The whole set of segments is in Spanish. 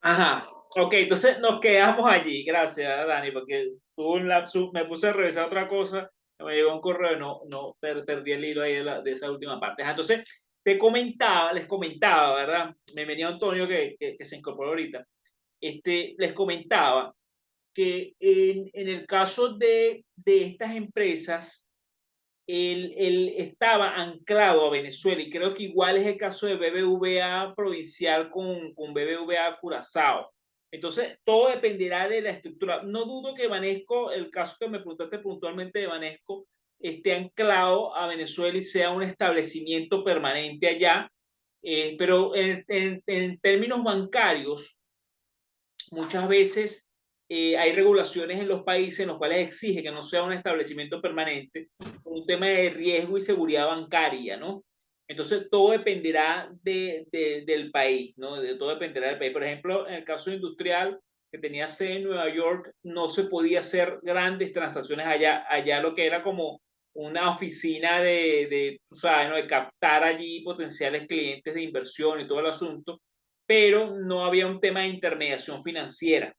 Ajá, ok, entonces nos quedamos allí. Gracias, Dani, porque tuve un lapsus, me puse a revisar otra cosa, me llegó un correo, no perdí el hilo ahí de esa última parte. Ajá, entonces, les comentaba, ¿verdad? Me venía Antonio que se incorporó ahorita. Les comentaba que en el caso de estas empresas, él estaba anclado a Venezuela y creo que igual es el caso de BBVA Provincial con BBVA Curazao. Entonces, todo dependerá de la estructura. No dudo que Banesco, el caso que me preguntaste puntualmente de Banesco, esté anclado a Venezuela y sea un establecimiento permanente allá, pero en términos bancarios, muchas veces hay regulaciones en los países en los cuales exige que no sea un establecimiento permanente por un tema de riesgo y seguridad bancaria, ¿no? Entonces, todo dependerá del país, ¿no? Todo dependerá del país. Por ejemplo, en el caso industrial, que tenía sede en Nueva York, no se podía hacer grandes transacciones allá. Allá lo que era como una oficina tú sabes, ¿no? De captar allí potenciales clientes de inversión y todo el asunto, pero no había un tema de intermediación financiera.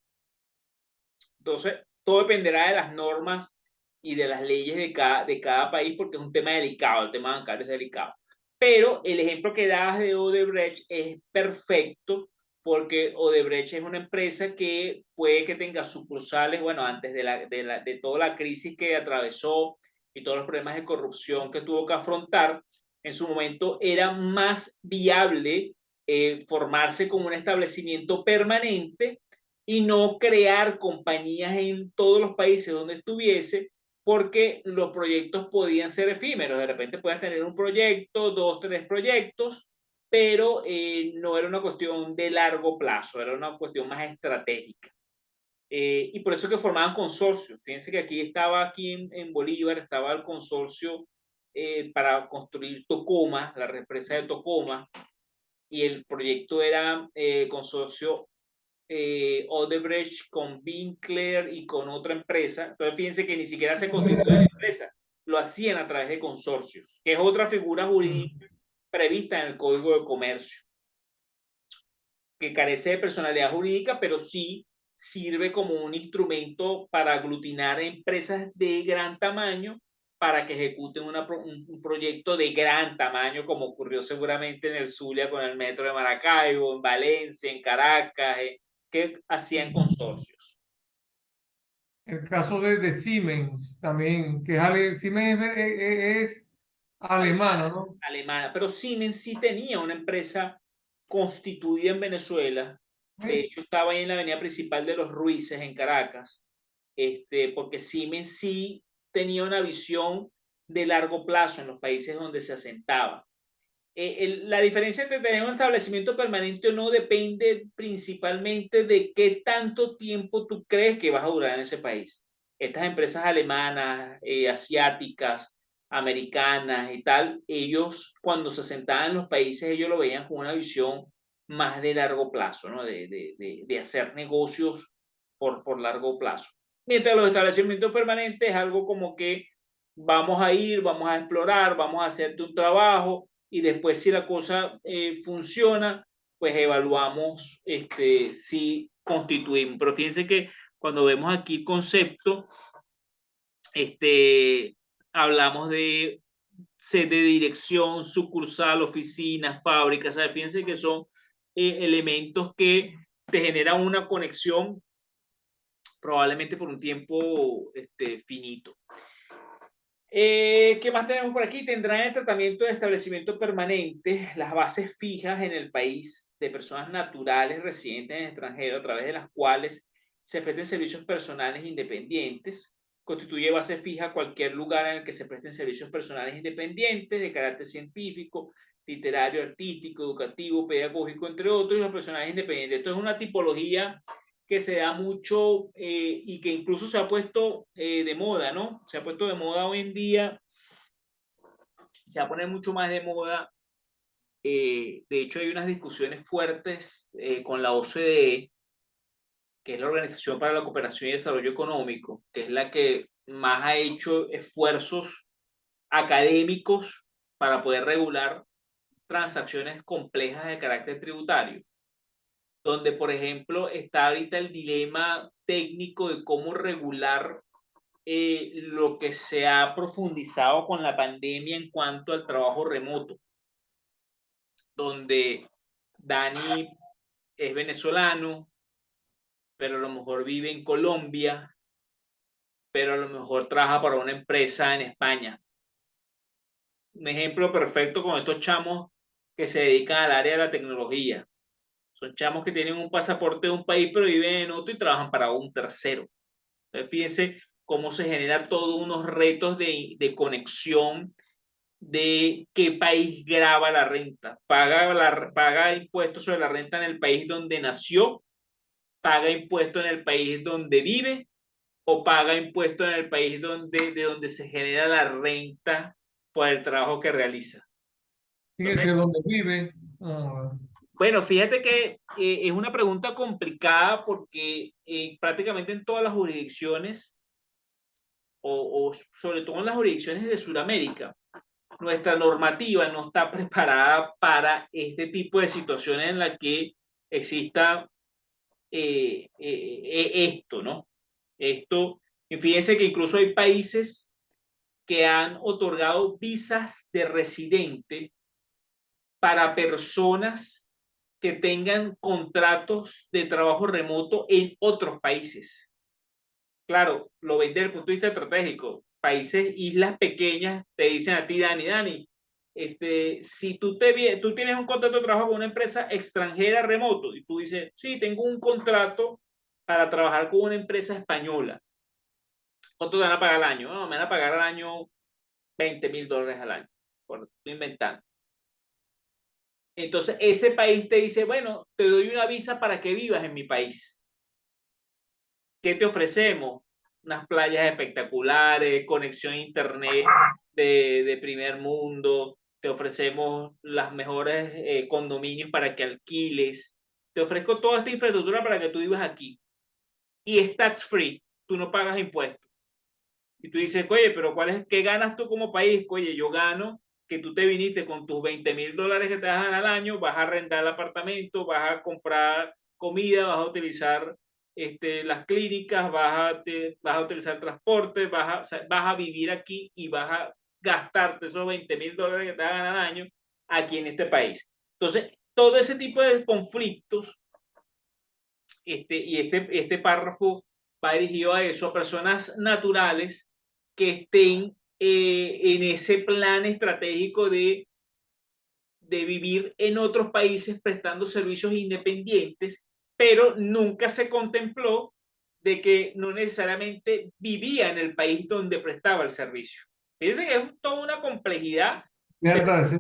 Entonces, todo dependerá de las normas y de las leyes de cada país porque es un tema delicado, el tema bancario es delicado. Pero el ejemplo que das de Odebrecht es perfecto porque Odebrecht es una empresa que puede que tenga sucursales, bueno, antes de toda la crisis que atravesó y todos los problemas de corrupción que tuvo que afrontar, en su momento era más viable formarse como un establecimiento permanente y no crear compañías en todos los países donde estuviese, porque los proyectos podían ser efímeros. De repente puedes tener un proyecto, dos, tres proyectos, pero no era una cuestión de largo plazo, era una cuestión más estratégica. Y por eso que formaban consorcios. Fíjense que aquí en Bolívar, estaba el consorcio para construir Tocoma, la represa de Tocoma, y el proyecto era consorcio Odebrecht con Winkler y con otra empresa. Entonces, fíjense que ni siquiera se constituye la empresa, lo hacían a través de consorcios, que es otra figura jurídica prevista en el Código de Comercio, que carece de personalidad jurídica, pero sí sirve como un instrumento para aglutinar empresas de gran tamaño para que ejecuten un proyecto de gran tamaño, como ocurrió seguramente en el Zulia con el metro de Maracaibo, en Valencia, en Caracas, que hacían consorcios. El caso de Siemens también, que Siemens es alemana, ¿no? Alemana, pero Siemens sí tenía una empresa constituida en Venezuela. De ¿Eh? hecho, estaba ahí en la avenida principal de los Ruices, en Caracas, porque Siemens sí tenía una visión de largo plazo en los países donde se asentaba. La diferencia entre tener un establecimiento permanente o no depende principalmente de qué tanto tiempo tú crees que vas a durar en ese país. Estas empresas alemanas, asiáticas, americanas y tal, ellos cuando se asentaban en los países, ellos lo veían con una visión más de largo plazo, ¿no? De hacer negocios por largo plazo. Mientras los establecimientos permanentes es algo como que vamos a ir, vamos a explorar, vamos a hacerte un trabajo y después si la cosa funciona, pues evaluamos si constituimos. Pero fíjense que cuando vemos aquí el concepto, este, hablamos de sede de dirección, sucursal, oficina, fábrica, ¿sabes? Fíjense que son elementos que te generan una conexión probablemente por un tiempo finito. ¿Qué más tenemos por aquí? Tendrán el tratamiento de establecimiento permanente, las bases fijas en el país de personas naturales residentes en el extranjero a través de las cuales se presten servicios personales independientes. Constituye base fija cualquier lugar en el que se presten servicios personales independientes de carácter científico, literario, artístico, educativo, pedagógico, entre otros, y los personales independientes. Esto es una tipología que se da mucho y que incluso se ha puesto de moda, ¿no? Se ha puesto de moda hoy en día, se va a poner mucho más de moda. De hecho, hay unas discusiones fuertes con la OCDE, que es la Organización para la Cooperación y Desarrollo Económico, que es la que más ha hecho esfuerzos académicos para poder regular transacciones complejas de carácter tributario, donde, por ejemplo, está ahorita el dilema técnico de cómo regular lo que se ha profundizado con la pandemia en cuanto al trabajo remoto, donde Dani es venezolano, pero a lo mejor vive en Colombia, pero a lo mejor trabaja para una empresa en España. Un ejemplo perfecto con estos chamos que se dedican al área de la tecnología. Son chamos que tienen un pasaporte de un país, pero viven en otro y trabajan para un tercero. Entonces, fíjense cómo se generan todos unos retos de conexión de qué país graba la renta. Paga impuestos sobre la renta en el país donde nació, paga impuestos en el país donde vive o paga impuestos en el país de donde se genera la renta por el trabajo que realiza. Fíjese Entonces, dónde vive. bueno, fíjate que es una pregunta complicada porque prácticamente en todas las jurisdicciones o sobre todo en las jurisdicciones de Sudamérica, nuestra normativa no está preparada para este tipo de situaciones en las que exista esto, ¿no? Esto, y fíjense que incluso hay países que han otorgado visas de residente para personas que tengan contratos de trabajo remoto en otros países. Claro, lo ven desde el punto de vista estratégico. Países, islas pequeñas, te dicen a ti, Dani, si tú tienes un contrato de trabajo con una empresa extranjera remoto y tú dices, sí, tengo un contrato para trabajar con una empresa española. ¿Cuánto te van a pagar al año? No, me van a pagar al año $20,000 al año. Por estoy inventando. Entonces, ese país te dice, bueno, te doy una visa para que vivas en mi país. ¿Qué te ofrecemos? Unas playas espectaculares, conexión a internet de primer mundo, te ofrecemos las mejores condominios para que alquiles, te ofrezco toda esta infraestructura para que tú vivas aquí. Y es tax free, tú no pagas impuestos. Y tú dices, oye, pero ¿qué ganas tú como país? Oye, yo gano que tú te viniste con tus $20,000 que te dan al año, vas a arrendar el apartamento, vas a comprar comida, vas a utilizar las clínicas, vas a utilizar transporte, o sea, vas a vivir aquí y vas a gastarte esos $20,000 que te dan al año aquí en este país. Entonces, todo ese tipo de conflictos, este párrafo va dirigido a eso, a personas naturales que estén en ese plan estratégico de vivir en otros países prestando servicios independientes, pero nunca se contempló de que no necesariamente vivía en el país donde prestaba el servicio. Fíjense que es toda una complejidad, pero ¿Verdad? Sí,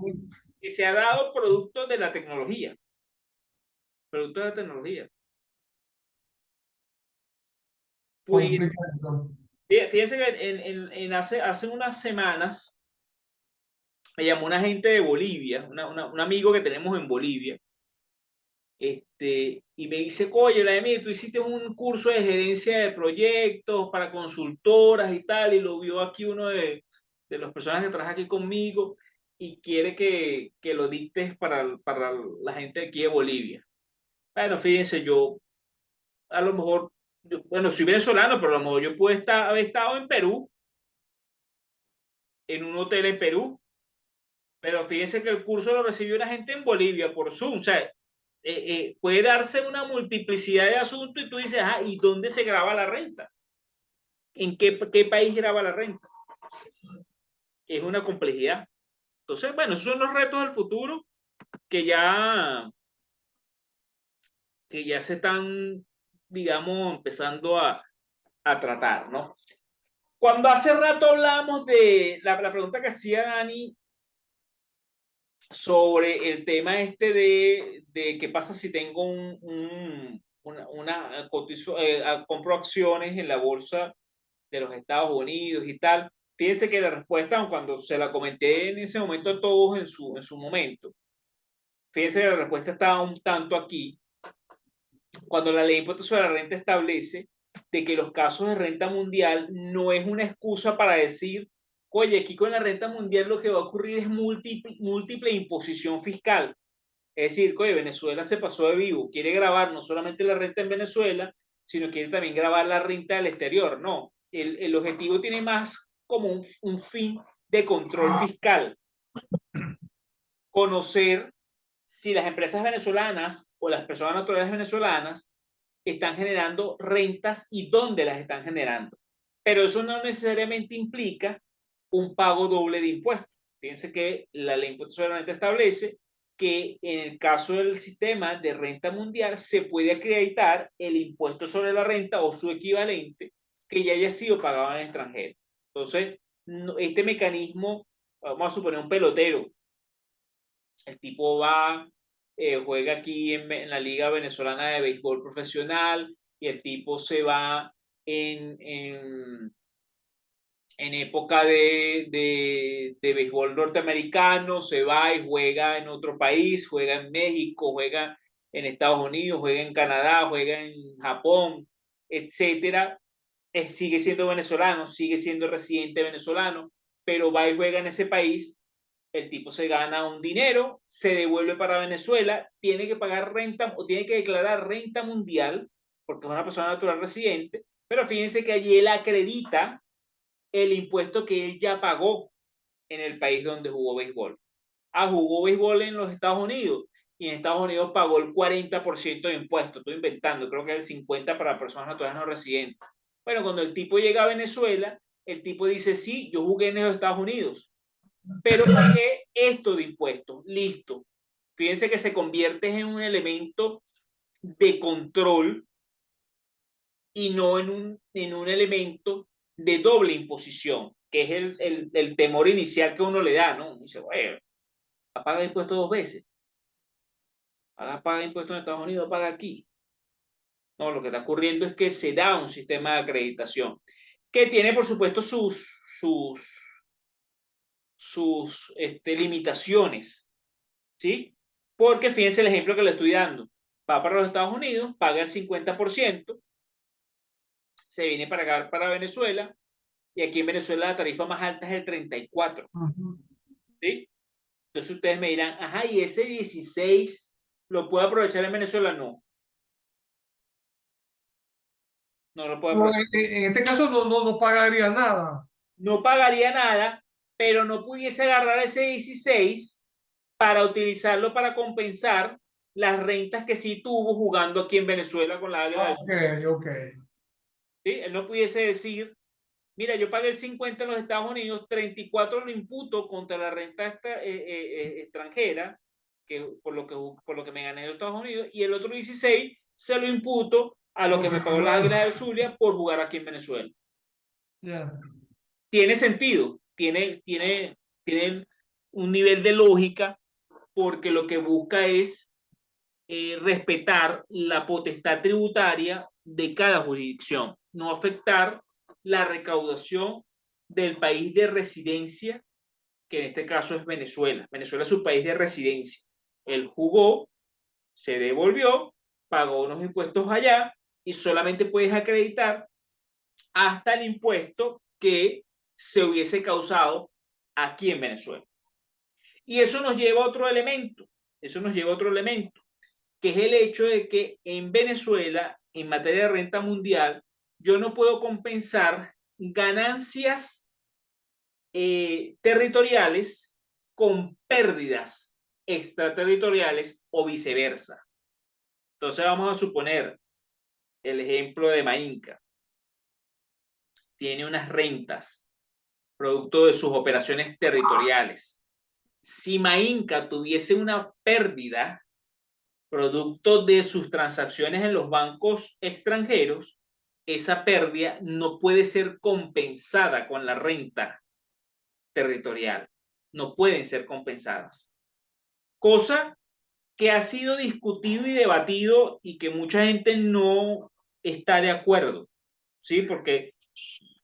que se ha dado producto de la tecnología. Producto de la tecnología. Pues complicado. fíjense que hace unas semanas me llamó una gente de Bolivia, un amigo que tenemos en Bolivia, y me dice, oye, Vladimir, tú hiciste un curso de gerencia de proyectos para consultoras y tal, y lo vio aquí uno de las personas que trabaja aquí conmigo y quiere que lo dictes para la gente aquí de Bolivia. Bueno, fíjense, yo a lo mejor, bueno, soy venezolano, pero a lo mejor yo puedo haber estado en Perú, en un hotel en Perú, pero fíjense que el curso lo recibió una gente en Bolivia por Zoom. O sea, puede darse una multiplicidad de asuntos y tú dices, ah, ¿y dónde se graba la renta? ¿En qué país graba la renta? Es una complejidad. Entonces, bueno, esos son los retos del futuro que ya, que ya se están, digamos, empezando a tratar, ¿no? Cuando hace rato hablamos de la pregunta que hacía Dani sobre el tema de qué pasa si tengo compro acciones en la bolsa de los Estados Unidos y tal. Fíjense que la respuesta, cuando se la comenté en ese momento a todos en su momento, fíjense que la respuesta estaba un tanto aquí, cuando la ley de impuestos sobre la renta establece de que los casos de renta mundial no es una excusa para decir, oye, aquí con la renta mundial lo que va a ocurrir es múltiple imposición fiscal. Es decir, oye, Venezuela se pasó de vivo, quiere grabar no solamente la renta en Venezuela, sino quiere también grabar la renta del exterior. No, el objetivo tiene más como un fin de control fiscal. Conocer si las empresas venezolanas o las personas naturales venezolanas están generando rentas y dónde las están generando. Pero eso no necesariamente implica un pago doble de impuestos. Fíjense que la ley de impuestos sobre la renta establece que en el caso del sistema de renta mundial se puede acreditar el impuesto sobre la renta o su equivalente que ya haya sido pagado en el extranjero. Entonces, este mecanismo, vamos a suponer un pelotero, el tipo va, juega aquí en la Liga Venezolana de Béisbol Profesional y el tipo se va en época de béisbol norteamericano, se va y juega en otro país, juega en México, juega en Estados Unidos, juega en Canadá, juega en Japón, etcétera. Sigue siendo venezolano, sigue siendo residente venezolano, pero va y juega en ese país, el tipo se gana un dinero, se devuelve para Venezuela, tiene que pagar renta o tiene que declarar renta mundial, porque es una persona natural residente, pero fíjense que allí él acredita el impuesto que él ya pagó en el país donde jugó béisbol. Jugó béisbol en los Estados Unidos y en Estados Unidos pagó el 40% de impuestos. Estoy inventando, creo que es el 50% para personas naturales no residentes. Bueno, cuando el tipo llega a Venezuela, el tipo dice, sí, yo jugué en los Estados Unidos, pero pagué esto de impuestos, listo. Fíjense que se convierte en un elemento de control y no en un elemento de doble imposición, que es el temor inicial que uno le da, ¿no? Dice, bueno, paga impuestos dos veces, paga impuestos en Estados Unidos, paga aquí. No, lo que está ocurriendo es que se da un sistema de acreditación que tiene, por supuesto, sus limitaciones, ¿sí? Porque fíjense el ejemplo que le estoy dando. Va para los Estados Unidos, paga el 50%, se viene para acá, para Venezuela, y aquí en Venezuela la tarifa más alta es el 34%, ¿sí? Entonces ustedes me dirán, ajá, ¿y ese 16 lo puede aprovechar en Venezuela? No, no lo puede No, aprovechar. en este caso no pagaría nada. No pagaría nada, pero no pudiese agarrar ese 16 para utilizarlo para compensar las rentas que sí tuvo jugando aquí en Venezuela con la Águila del Ok, Sur. ok. ¿Sí? Él no pudiese decir, mira, yo pagué el 50 en los Estados Unidos, 34 lo imputo contra la renta extranjera, que por lo que me gané en los Estados Unidos, y el otro 16 se lo imputo a lo que me pagó las Águilas del Zulia por jugar aquí en Venezuela. Yeah. Tiene sentido, tiene un nivel de lógica, porque lo que busca es respetar la potestad tributaria de cada jurisdicción, no afectar la recaudación del país de residencia, que en este caso es Venezuela. Venezuela es su país de residencia. Él jugó, se devolvió, pagó unos impuestos allá y solamente puedes acreditar hasta el impuesto que se hubiese causado aquí en Venezuela. Y eso nos lleva a otro elemento, que es el hecho de que en Venezuela, en materia de renta mundial, yo no puedo compensar ganancias territoriales con pérdidas extraterritoriales o viceversa. Entonces vamos a suponer el ejemplo de Mainca. Tiene unas rentas producto de sus operaciones territoriales. Si Mainca tuviese una pérdida producto de sus transacciones en los bancos extranjeros, esa pérdida no puede ser compensada con la renta territorial. No pueden ser compensadas. Cosa que ha sido discutido y debatido y que mucha gente no está de acuerdo, ¿sí? Porque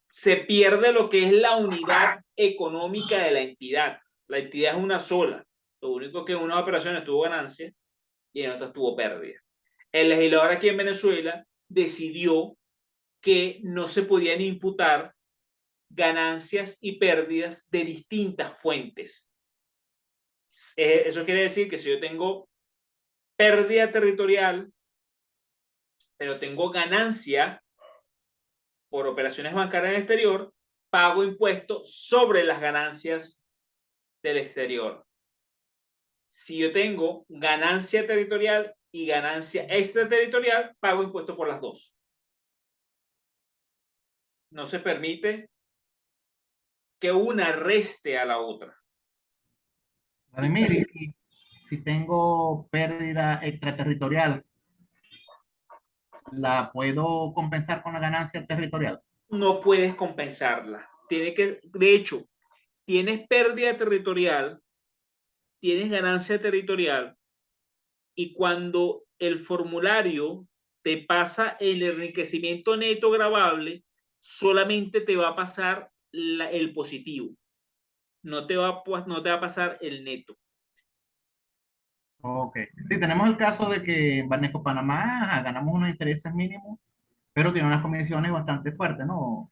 se pierde lo que es la unidad económica de la entidad. La entidad es una sola. Lo único que en unas operaciones tuvo ganancia y en otras tuvo pérdida. El legislador aquí en Venezuela decidió que no se podían imputar ganancias y pérdidas de distintas fuentes. Eso quiere decir que si yo tengo pérdida territorial, pero tengo ganancia por operaciones bancarias en el exterior, pago impuestos sobre las ganancias del exterior. Si yo tengo ganancia territorial y ganancia extraterritorial, pago impuestos por las dos. No se permite que una reste a la otra. Vladimir, y si tengo pérdida extraterritorial, ¿la puedo compensar con la ganancia territorial? No puedes compensarla. De hecho, tienes pérdida territorial, tienes ganancia territorial, y cuando el formulario te pasa el enriquecimiento neto gravable, solamente te va a pasar el positivo. No te va a pasar el neto. Ok. Sí, tenemos el caso de que en Banesco Panamá ganamos unos intereses mínimos, pero tiene unas comisiones bastante fuertes, ¿no?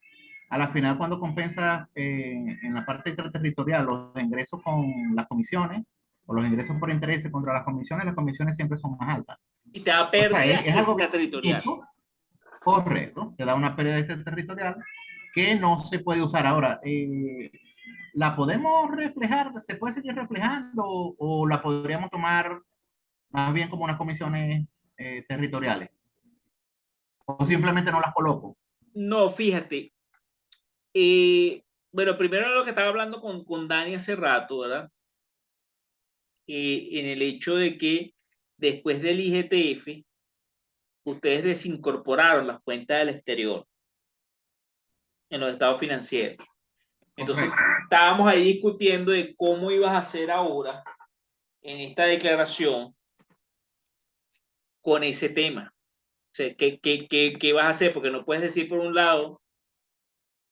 A la final, cuando compensa en la parte extraterritorial los ingresos con las comisiones, o los ingresos por intereses contra las comisiones siempre son más altas. Y te da O sea, pérdida es algo extraterritorial. correcto, te da una pérdida extraterritorial que no se puede usar ahora. ¿La podemos reflejar? ¿Se puede seguir reflejando o la podríamos tomar más bien como unas comisiones territoriales? ¿O simplemente no las coloco? No, fíjate. Bueno, primero lo que estaba hablando con Dani hace rato, ¿verdad? En el hecho de que después del IGTF, ustedes desincorporaron las cuentas del exterior en los estados financieros. Entonces, Correcto. estábamos ahí discutiendo de cómo ibas a hacer ahora en esta declaración con ese tema. O sea, ¿qué vas a hacer? Porque no puedes decir por un lado, o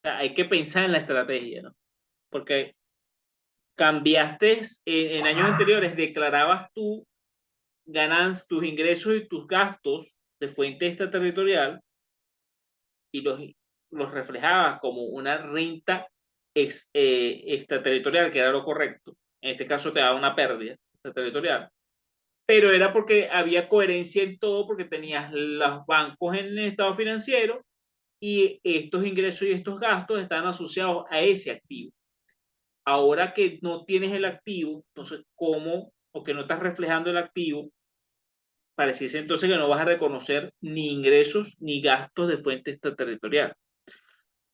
sea, hay que pensar en la estrategia, ¿no? Porque cambiaste en años anteriores, declarabas tú tus ingresos y tus gastos de fuente extraterritorial y los reflejabas como una renta extraterritorial, que era lo correcto. En este caso te daba una pérdida extraterritorial. Pero era porque había coherencia en todo, porque tenías los bancos en el estado financiero y estos ingresos y estos gastos están asociados a ese activo. Ahora que no tienes el activo, entonces, ¿cómo? O que no estás reflejando el activo, pareciese entonces que no vas a reconocer ni ingresos ni gastos de fuente extraterritorial.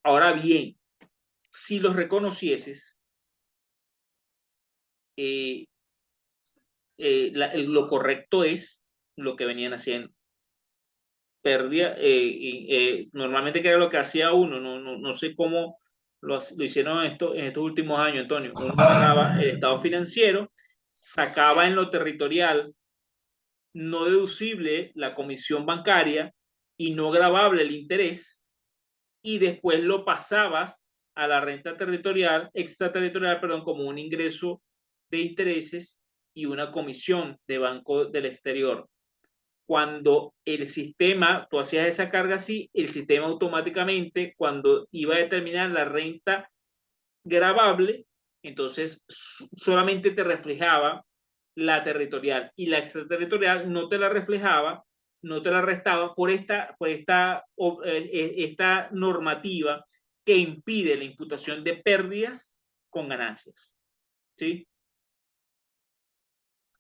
Ahora bien, si los reconocieses, eh, lo correcto es lo que venían haciendo. Pérdida, normalmente que era lo que hacía uno, no sé cómo lo hicieron en estos últimos años, Antonio. Uno agarraba el estado financiero, sacaba en lo territorial no deducible la comisión bancaria y no gravable el interés, y después lo pasabas a la renta territorial, extraterritorial, perdón, como un ingreso de intereses y una comisión de banco del exterior. Cuando el sistema, tú hacías esa carga así, el sistema automáticamente, cuando iba a determinar la renta gravable, entonces solamente te reflejaba la territorial y la extraterritorial no te la reflejaba, no te la restaba esta normativa que impide la imputación de pérdidas con ganancias. ¿Sí?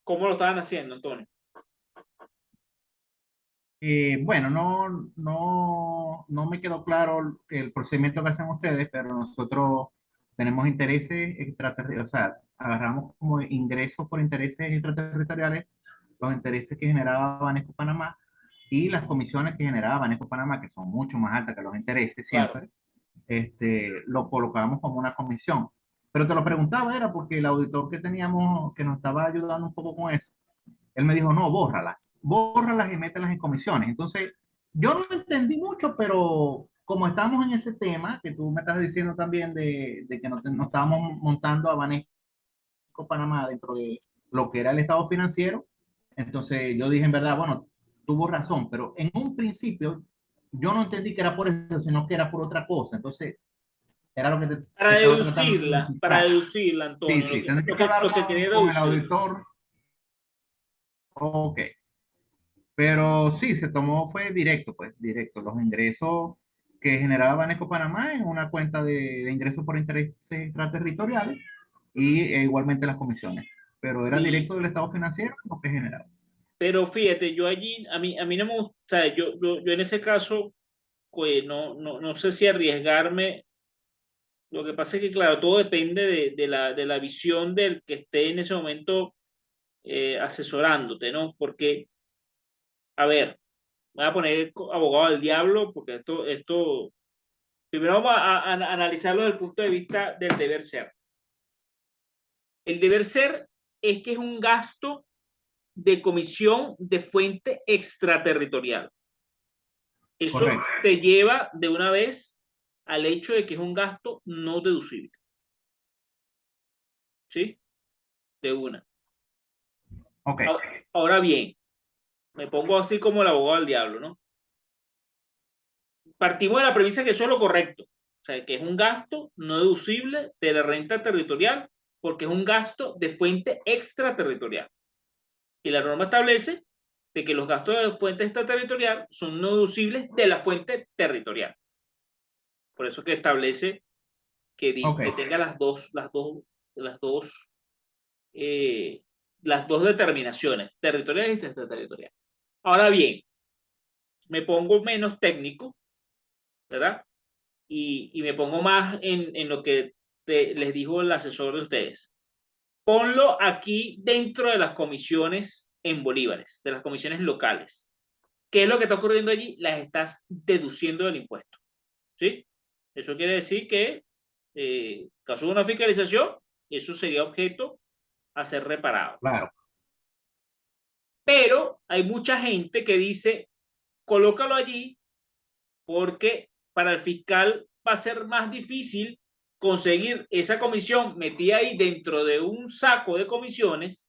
¿Cómo lo estaban haciendo, Antonio? Bueno, no me quedó claro el procedimiento que hacen ustedes, pero nosotros tenemos intereses extraterritoriales, o sea, agarramos como ingresos por intereses extraterritoriales, los intereses que generaba Banesco Panamá y las comisiones que generaba Banesco Panamá, que son mucho más altas que los intereses Claro. siempre, lo colocábamos como una comisión. Pero te lo preguntaba era porque el auditor que teníamos, que nos estaba ayudando un poco con eso, él me dijo, no, bórralas y mételas en comisiones. Entonces, yo no entendí mucho, pero como estamos en ese tema, que tú me estás diciendo también de que no estábamos montando a Banesco Panamá dentro de lo que era el estado financiero, entonces yo dije en verdad, bueno, tuvo razón, pero en un principio yo no entendí que era por eso, sino que era por otra cosa. Entonces, Era lo que te Para estaba tratando de para explicar. deducirla, Sí, Antonio, sí, tendré que hablar lo que quería con el deducir. auditor. Ok. Pero sí, se tomó, fue directo, pues, directo. Los ingresos que generaba Banesco Panamá en una cuenta de ingresos por intereses extraterritoriales y igualmente las comisiones. Pero era Sí, directo del estado financiero lo que generaba. pero fíjate, yo allí, a mí no me gusta, o sea, yo en ese caso, pues no sé si arriesgarme. Lo que pasa es que, claro, todo depende de la visión del que esté en ese momento asesorándote, ¿no? Porque, a ver, voy a poner abogado del diablo, porque primero vamos a analizarlo desde el punto de vista del deber ser. El deber ser es que es un gasto de comisión de fuente extraterritorial. Eso Correcto. te lleva de una vez al hecho de que es un gasto no deducible. ¿Sí? De una. Ok, Ahora bien, me pongo así como el abogado del diablo, ¿no? Partimos de la premisa que eso es lo correcto. O sea, que es un gasto no deducible de la renta territorial porque es un gasto de fuente extraterritorial. Y la norma establece de que los gastos de fuente extraterritorial son no deducibles de la fuente territorial. Por eso que establece ok. que tenga las dos, eh, las dos determinaciones, territoriales y extraterritoriales. Ahora bien, me pongo menos técnico, ¿verdad? Y me pongo más en lo que les dijo el asesor de ustedes. Ponlo aquí dentro de las comisiones en bolívares, de las comisiones locales. ¿Qué es lo que está ocurriendo allí? Las estás deduciendo del impuesto. ¿Sí? Eso quiere decir que, caso de una fiscalización, eso sería objeto a ser reparado. Claro, Pero hay mucha gente que dice, colócalo allí porque para el fiscal va a ser más difícil conseguir esa comisión metida ahí dentro de un saco de comisiones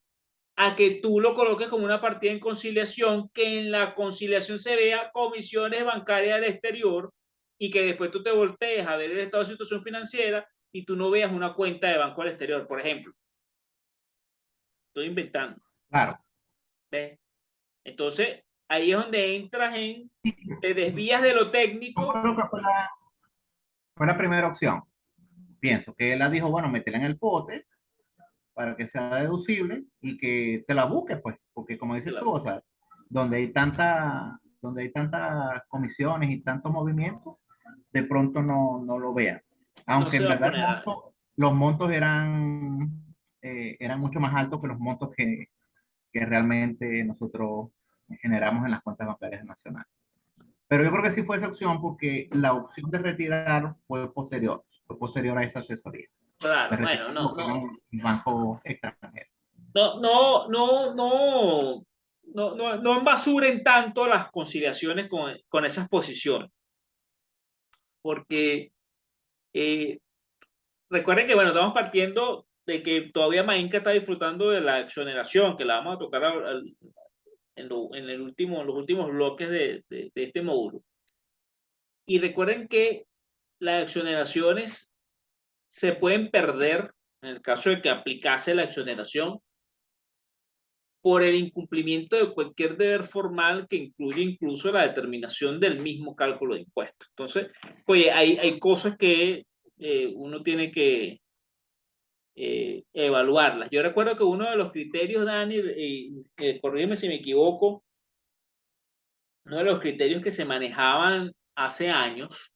a que tú lo coloques como una partida en conciliación, que en la conciliación se vea comisiones bancarias del exterior y que después tú te voltees a ver el estado de situación financiera y tú no veas una cuenta de banco al exterior, por ejemplo. Estoy inventando. claro. ¿Ves? Entonces, ahí es donde entras te desvías de lo Yo técnico. creo que fue la primera opción. Pienso que él la dijo, bueno, métela en el pote para que sea deducible y que te la busques, pues, porque como dices tú, o sea, donde hay tantas comisiones y tantos movimientos, de pronto no lo vean. No Aunque se en va a verdad poner a... los montos eran mucho más altos que los montos que realmente nosotros generamos en las cuentas bancarias nacionales. Pero yo creo que sí fue esa opción porque la opción de retirar fue posterior a esa asesoría, de Claro, bueno, retirar lo que era un banco extranjero. no, no, no, no, no embasuren tanto las conciliaciones con esas posiciones, porque eh, recuerden que, bueno, estamos partiendo de que todavía Mainca está disfrutando de la exoneración, que la vamos a tocar en los últimos bloques de este módulo. Y recuerden que las exoneraciones se pueden perder en el caso de que aplicase la exoneración por el incumplimiento de cualquier deber formal que incluye incluso la determinación del mismo cálculo de impuestos. Entonces, oye, hay cosas que uno tiene que evaluarlas. Yo recuerdo que uno de los criterios, Dani, corrígeme si me equivoco, uno de los criterios que se manejaban hace años,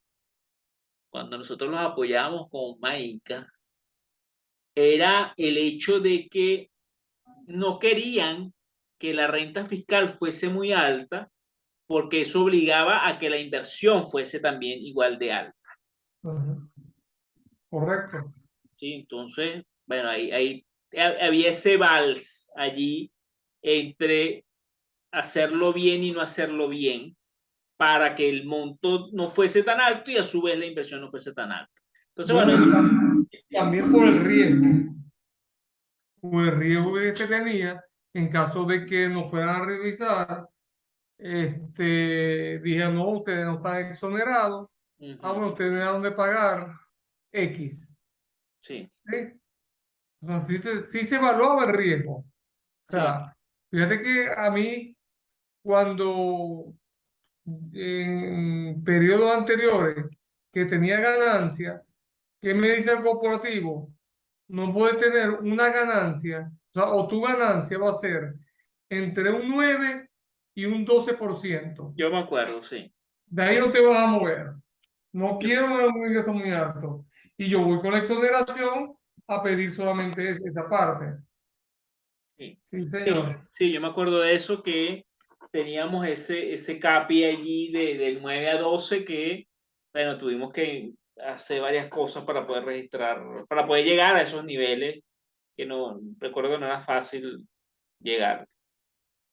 cuando nosotros los apoyábamos con Mainca, era el hecho de que no querían que la renta fiscal fuese muy alta porque eso obligaba a que la inversión fuese también igual de alta. Ajá. Correcto. ¿Sí? Entonces, bueno, ahí había ese vals allí entre hacerlo bien y no hacerlo bien para que el monto no fuese tan alto y a su vez la inversión no fuese tan alta. Entonces, bueno, Bueno, eso, también por el riesgo que se tenía en caso de que nos fueran a revisar, dijeron, no, ustedes no están exonerados, uh ah, -huh. bueno, ustedes no hay dónde pagar, X. Sí, ¿Sí? Entonces, sí se evaluaba el riesgo. O sí, sea, fíjate que a mí, cuando en periodos anteriores que tenía ganancia, ¿qué me dice el corporativo? No puede tener una ganancia, o sea, o tu ganancia va a ser entre un 9 y un 12%. yo me acuerdo, sí. De ahí no te vas a mover. No Yo- quiero un ingreso muy alto. Y yo voy con la exoneración a pedir solamente esa parte. sí, Sí, sí, señor. sí, yo me acuerdo de eso que teníamos ese CAPI allí del 9 a 12 que, bueno, tuvimos que hacer varias cosas para poder registrar, para poder llegar a esos niveles que no, recuerdo que no era fácil llegar.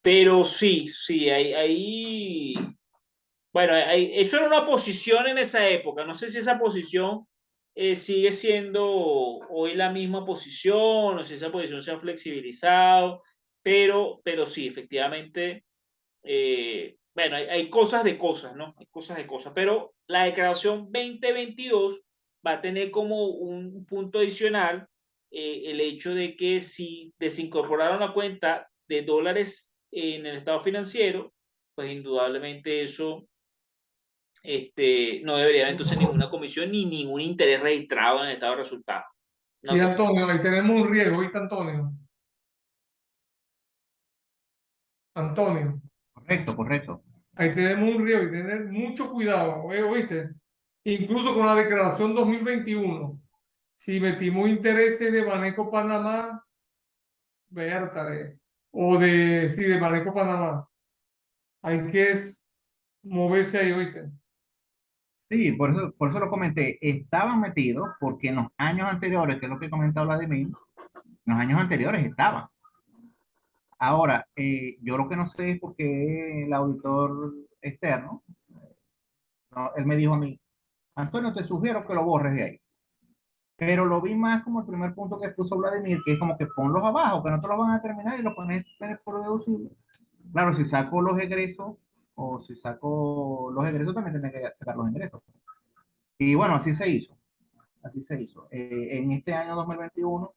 Pero sí, sí, bueno, eso era una posición en esa época. No sé si esa posición sigue siendo hoy la misma posición o si esa posición se ha flexibilizado, pero sí, efectivamente, bueno, hay cosas de cosas, ¿no? Hay cosas de cosas, pero la declaración 2022 va a tener como un punto adicional el hecho de que si desincorporaron la cuenta de dólares en el estado financiero, pues indudablemente eso no debería haber entonces ninguna comisión ni ningún interés registrado en el estado de resultados. Sí, Una cosa, Antonio, ahí tenemos un riesgo, ¿viste, Antonio? Antonio, Correcto, correcto. ahí tenemos un riesgo y tener mucho cuidado, ¿oíste? Incluso con la declaración 2021, si metimos intereses de Baneco Panamá, Bertale, o de, sí, de Baneco Panamá, hay que moverse ahí, ¿oíste? Sí, por eso lo comenté. Estaban metidos porque en los años anteriores, que es lo que comentaba Vladimir, en los años anteriores estaban. Ahora, yo lo que no sé es por qué el auditor externo, no, él me dijo a mí, Antonio, te sugiero que lo borres de ahí. Pero lo vi más como el primer punto que puso Vladimir, que es como que ponlos abajo, que no te lo van a terminar y lo pones por deducible. Claro, si saco los egresos, o si saco los egresos, también tendré que sacar los ingresos. Y bueno, así se hizo. Así se hizo. En este año 2021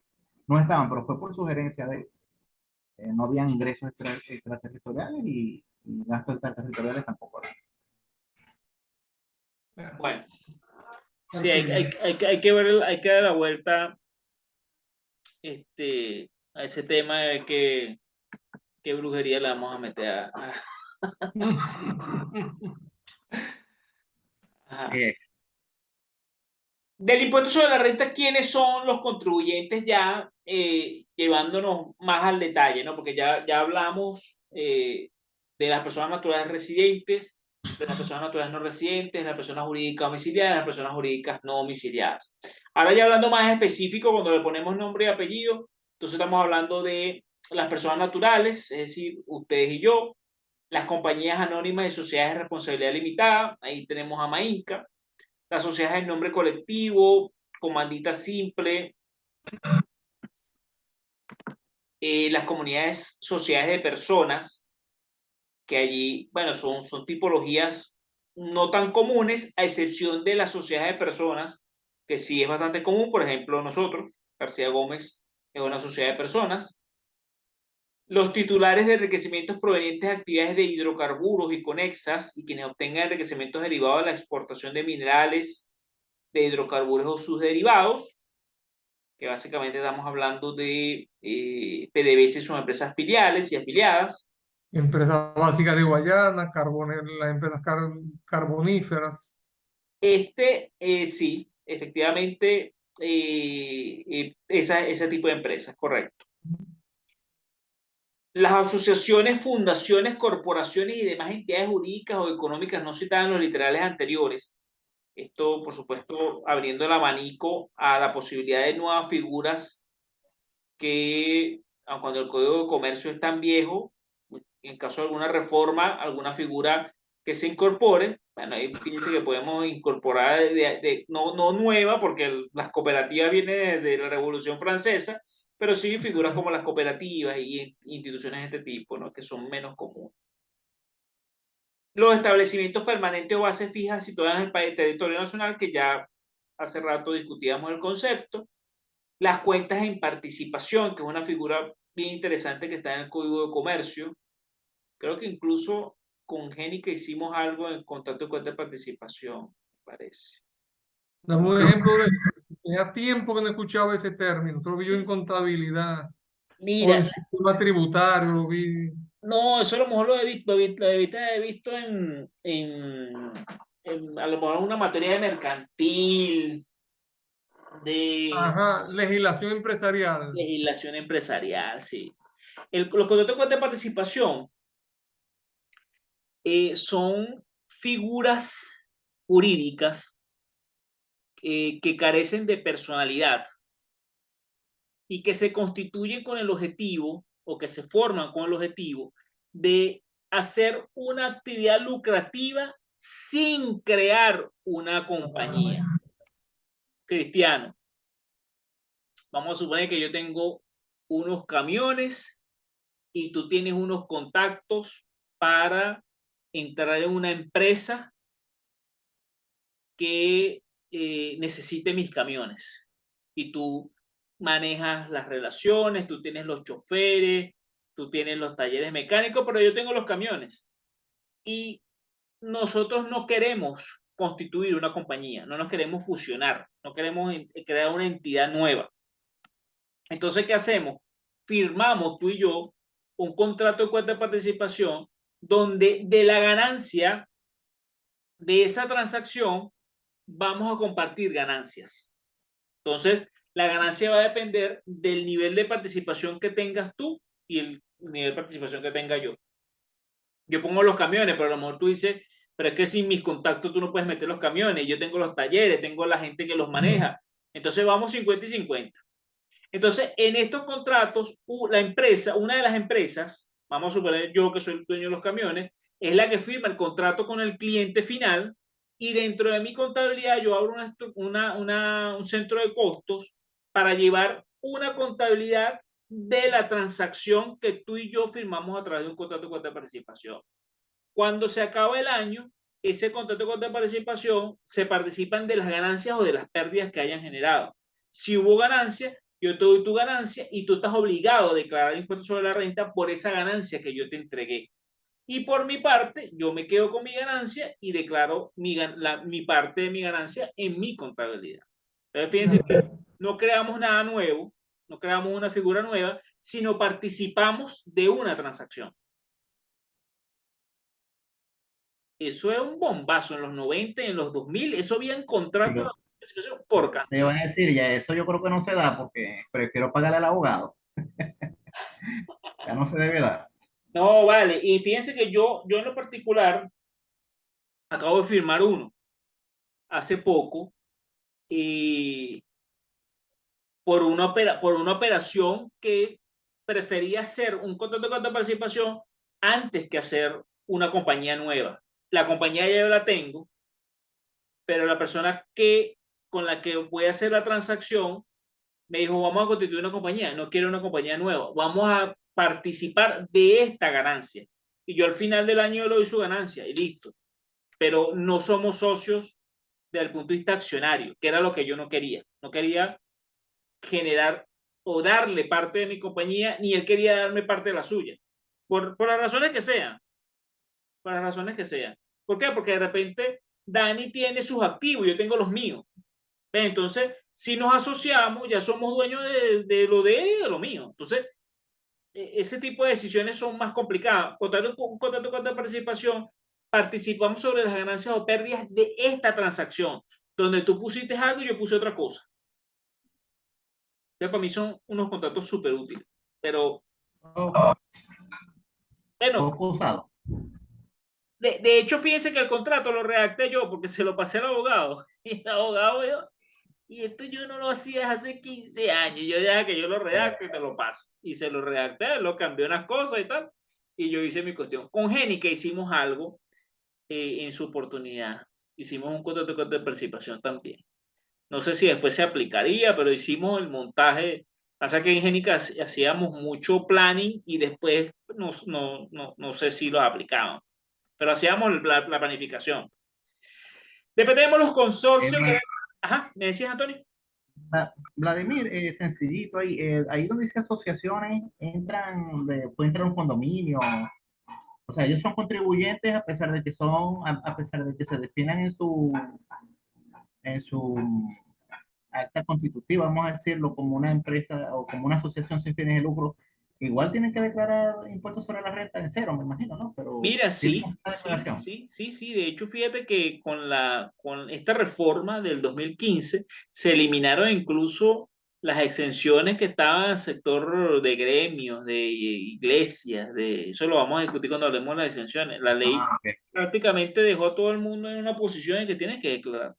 no estaban, pero fue por sugerencia de él. No habían ingresos extraterritoriales y gastos extraterritoriales tampoco había. bueno, sí, Tranquilo. hay que ver, hay que dar la vuelta a ese tema de qué brujería le vamos a meter ajá. Sí, Del impuesto sobre la renta, ¿quiénes son los contribuyentes ya llevándonos más al detalle, ¿no? Porque ya hablamos de las personas naturales residentes, de las personas naturales no residentes, de las personas jurídicas domiciliadas, de las personas jurídicas no domiciliadas. Ahora ya hablando más específico, cuando le ponemos nombre y apellido, entonces estamos hablando de las personas naturales, es decir, ustedes y yo, las compañías anónimas y sociedades de responsabilidad limitada, ahí tenemos a Mainca, las sociedades en nombre colectivo, comandita simple, las comunidades, sociedades de personas, que allí, bueno, son tipologías no tan comunes, a excepción de las sociedades de personas, que sí es bastante común, por ejemplo, nosotros, García Gómez es una sociedad de personas. Los titulares de enriquecimientos provenientes de actividades de hidrocarburos y conexas y quienes obtengan enriquecimientos derivados de la exportación de minerales, de hidrocarburos o sus derivados, que básicamente estamos hablando de PDVSA, son empresas filiales y afiliadas. Empresas básicas de Guayana, las empresas carboníferas. Sí, efectivamente, ese tipo de empresas, correcto. Las asociaciones, fundaciones, corporaciones y demás entidades jurídicas o económicas no citadas en los literales anteriores. Esto, por supuesto, abriendo el abanico a la posibilidad de nuevas figuras que, aun cuando el Código de Comercio es tan viejo, en caso de alguna reforma, alguna figura que se incorpore, bueno, ahí fíjense que podemos incorporar no nueva, porque las cooperativas vienen desde la Revolución Francesa, pero sí figuras como las cooperativas y instituciones de este tipo, ¿no? Que son menos comunes. Los establecimientos permanentes o bases fijas situadas en el territorio nacional, que ya hace rato discutíamos el concepto. Las cuentas en participación, que es una figura bien interesante que está en el Código de Comercio. Creo que incluso con Génica hicimos algo en contrato de cuenta de participación, me parece. Dame un ejemplo de... Tenía tiempo que no escuchaba ese término. Lo vi yo en contabilidad o Mira, en sistema tributario, lo vi. no, eso a lo mejor lo he visto, he visto a lo mejor una materia de mercantil, de Ajá, legislación empresarial. legislación empresarial, sí. Los contratos de cuenta de participación son figuras jurídicas que carecen de personalidad y que se constituyen con el objetivo o que se forman con el objetivo de hacer una actividad lucrativa sin crear una compañía. Cristiano, vamos a suponer que yo tengo unos camiones y tú tienes unos contactos para entrar en una empresa que necesite mis camiones. Y tú manejas las relaciones, tú tienes los choferes, tú tienes los talleres mecánicos, pero yo tengo los camiones. Y nosotros no queremos constituir una compañía, no nos queremos fusionar, no queremos crear una entidad nueva. Entonces, ¿qué hacemos? Firmamos tú y yo un contrato de cuenta de participación donde de la ganancia de esa transacción vamos a compartir ganancias. Entonces, la ganancia va a depender del nivel de participación que tengas tú y el nivel de participación que tenga yo. Yo pongo los camiones, pero a lo mejor tú dices, pero es que sin mis contactos tú no puedes meter los camiones. Yo tengo los talleres, tengo la gente que los maneja. Entonces vamos 50 y 50. Entonces, en estos contratos, la empresa, una de las empresas, vamos a suponer yo que soy el dueño de los camiones, es la que firma el contrato con el cliente final y dentro de mi contabilidad yo abro un centro de costos para llevar una contabilidad de la transacción que tú y yo firmamos a través de un contrato de cuenta de participación. Cuando se acaba el año, ese contrato de cuenta de participación se participan de las ganancias o de las pérdidas que hayan generado. Si hubo ganancia, yo te doy tu ganancia y tú estás obligado a declarar impuesto sobre la renta por esa ganancia que yo te entregué. Y por mi parte, yo me quedo con mi ganancia y declaro mi parte de mi ganancia en mi contabilidad. Entonces, fíjense que no creamos nada nuevo, no creamos una figura nueva, sino participamos de una transacción. Eso es un bombazo en los 90, en los 2000, eso había en contratos por cantidad. Te van a decir, ya eso yo creo que no se da porque prefiero pagarle al abogado. Ya no se debe dar. No, vale, y fíjense que yo en lo particular acabo de firmar uno hace poco y por una operación que prefería hacer un contrato de participación antes que hacer una compañía nueva. La compañía ya yo la tengo, pero la persona con la que voy a hacer la transacción me dijo, vamos a constituir una compañía, no quiero una compañía nueva, vamos a participar de esta ganancia. Y yo al final del año le doy su ganancia y listo. Pero no somos socios desde el punto de vista accionario, que era lo que yo no quería. No quería generar o darle parte de mi compañía, ni él quería darme parte de la suya. Por las razones que sean. Por las razones que sean. ¿Por qué? Porque de repente Dani tiene sus activos, yo tengo los míos. Entonces, si nos asociamos, ya somos dueños de lo de él y de lo mío. Entonces, ese tipo de decisiones son más complicadas. Un contrato de participación, participamos sobre las ganancias o pérdidas de esta transacción, donde tú pusiste algo y yo puse otra cosa. Entonces, para mí son unos contratos súper útiles. Pero, bueno, Poco usado. de hecho, fíjense que el contrato lo redacté yo porque se lo pasé al abogado. Y el abogado dijo, y esto yo no lo hacía hace 15 años. Yo ya que yo lo redacte y te lo paso. Y se lo redacté, lo cambié unas cosas y tal. Y yo hice mi cuestión. Con Génica hicimos algo en su oportunidad. Hicimos un contrato de participación también. No sé si después se aplicaría, pero hicimos el montaje. Pasa que en Génica hacíamos mucho planning y después no sé si lo aplicábamos. Pero hacíamos la planificación. Después tenemos los consorcios. Ajá, ¿me decías, Antonio? Vladimir, sencillito, ahí donde dice asociaciones, puede entrar un condominio, o sea, ellos son contribuyentes a pesar de que a pesar de que se definan en su acta constitutiva, vamos a decirlo, como una empresa o como una asociación sin fines de lucro, igual tienen que declarar impuestos sobre la renta en cero, me imagino, ¿no? Pero Mira, tienen sí, esta sí, declaración. sí, sí, sí. De hecho, fíjate que con esta reforma del 2015 se eliminaron incluso las exenciones que estaban al sector de gremios, de iglesias, eso lo vamos a discutir cuando hablemos de las exenciones. La ley Ah, ok, prácticamente dejó a todo el mundo en una posición en que tienes que declarar.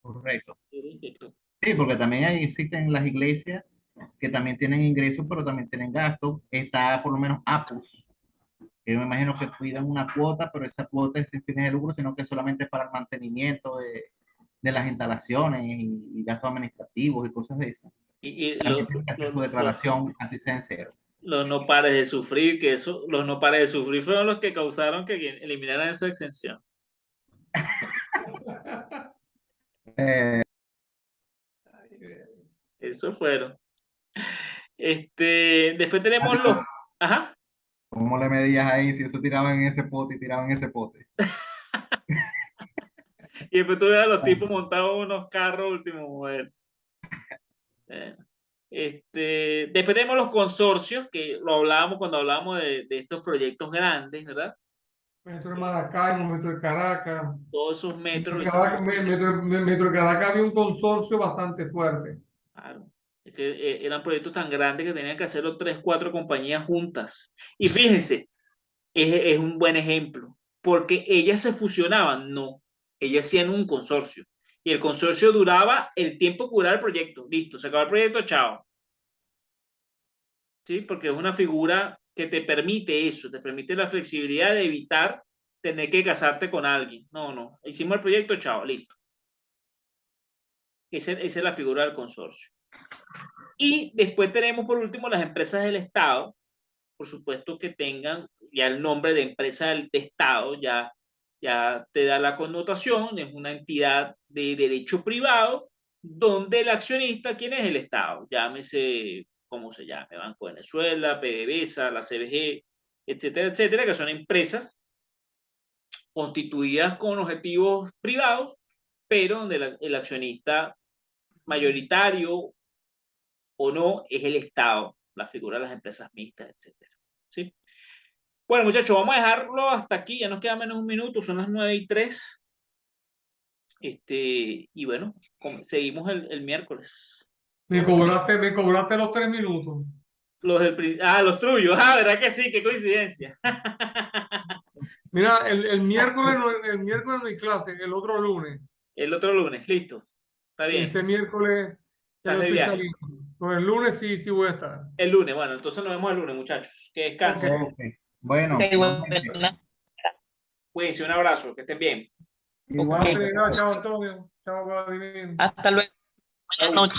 correcto. Tienes que declarar. Sí, porque también ahí existen las iglesias que también tienen ingresos, pero también tienen gastos. Está por lo menos APUS, que yo me imagino que cuidan una cuota, pero esa cuota es sin fines de lucro, sino que solamente es para el mantenimiento de las instalaciones y gastos administrativos y cosas de esas. Y También tienen que hacer su declaración, así sea en cero. los no pares de sufrir, que eso, los no pares de sufrir fueron los que causaron que eliminaran esa exención. Eso fueron. Después tenemos los. Ajá. ¿Cómo le medías ahí si eso tiraban en ese pote y tiraban en ese pote? Y después tú ves a los tipos montados en unos carros último modelo. Eh, Después tenemos los consorcios, que lo hablábamos cuando hablábamos de estos proyectos grandes, ¿verdad? Metro de Maracaibo, Metro de Caracas. Todos esos Metro metros, de esos Caracas, Metro de Caracas había un consorcio bastante fuerte. claro, es que eran proyectos tan grandes que tenían que hacerlo 3, 4 compañías juntas. Y fíjense, es un buen ejemplo, porque ellas se fusionaban, no, ellas hacían un consorcio. Y el consorcio duraba el tiempo que duraba el proyecto. Listo, se acabó el proyecto, chao. ¿Sí? Porque es una figura que te permite eso, te permite la flexibilidad de evitar tener que casarte con alguien. No, no, hicimos el proyecto, chao, listo. Esa es la figura del consorcio. Y después tenemos por último las empresas del Estado, por supuesto que tengan ya el nombre de empresa de Estado, ya te da la connotación, es una entidad de derecho privado, donde el accionista, ¿quién es el Estado? Llámese, ¿cómo se llame? Banco de Venezuela, PDVSA, la CBG, etcétera, etcétera, que son empresas constituidas con objetivos privados, pero donde el accionista mayoritario o no es el Estado, la figura de las empresas mixtas, etcétera. ¿Sí? Bueno, muchachos, vamos a dejarlo hasta aquí. Ya nos queda menos de un minuto, son las 9:03. Y bueno, seguimos el miércoles. Me cobraste los 3 minutos. Los tuyos. ¿Verdad que sí? Qué coincidencia. Mira, el miércoles no hay clase, el otro lunes. El otro lunes, listo. Está bien. Este miércoles ya Estás yo de estoy viaje. saliendo. Pero el lunes sí, sí voy a estar. El lunes, bueno, entonces nos vemos el lunes, muchachos. Que Ok. descansen. Ok. Bueno, Ok, igualmente. bueno, Cuídense, un abrazo, que estén bien. Chao, Igualmente. Trinidad, chao, Antonio. Chao, Vladimir. hasta luego. Buenas Chau. noches.